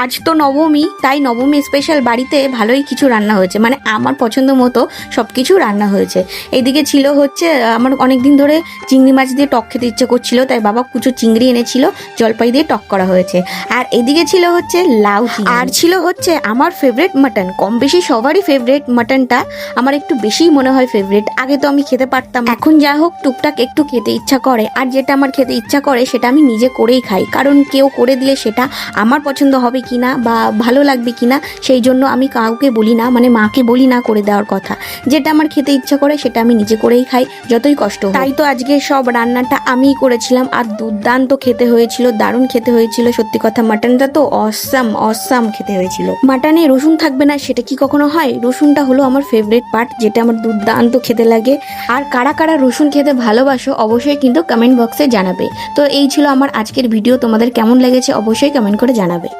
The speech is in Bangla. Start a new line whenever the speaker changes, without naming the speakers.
আজ তো নবমী, তাই নবমী স্পেশাল বাড়িতে ভালোই কিছু রান্না হয়েছে, মানে আমার পছন্দ মতো সব কিছু রান্না হয়েছে। এইদিকে ছিল হচ্ছে আমার অনেক দিন ধরে চিংড়ি মাছ দিয়ে টক খেতে ইচ্ছে করছিল, তাই বাবা কুচো চিংড়ি এনেছিল, জলপাই দিয়ে টক করা হয়েছে। আর এদিকে ছিল হচ্ছে লাউ চিংড়ি, আর ছিল হচ্ছে আমার ফেভারিট মাটন। কম বেশি সবারই ফেভারিট, মাটনটা আমার একটু বেশিই মনে হয় ফেভারিট। আগে তো আমি খেতে পারতাম, এখন যা হোক টুকটাক একটু খেতে ইচ্ছা করে। আর যেটা আমার খেতে ইচ্ছা করে সেটা আমি নিজে করেই খাই, কারণ কেউ করে দিলে সেটা আমার পছন্দ হবে কিনা বা ভালো লাগবে কিনা সেই জন্য আমি কাউকে বলি না, মানে মাকে বলি না করে দেওয়ার কথা। যেটা আমার খেতে ইচ্ছা করে সেটা আমি নিজে করেই খাই, যতই কষ্ট হোক। তাই তো আজকে সব রান্নাটা আমিই করেছিলাম, আর দুর্দান্ত খেতে হয়েছিল, দারুণ খেতে হয়েছিল। সত্যি কথা, মাটনটা তো অসাম খেতে হয়েছিল। মাটনে রসুন থাকবে না সেটা কি কখনো হয়? রসুনটা হলো আমার ফেভারিট পার্ট, যেটা আমার দুর্দান্ত খেতে লাগে। আর কারা কারা রসুন খেতে ভালোবাসো অবশ্যই কিন্তু কমেন্ট বক্সে জানাবে। তো এই ছিল আমার আজকের ভিডিও, তোমাদের কেমন লেগেছে অবশ্যই কমেন্ট করে জানাবে।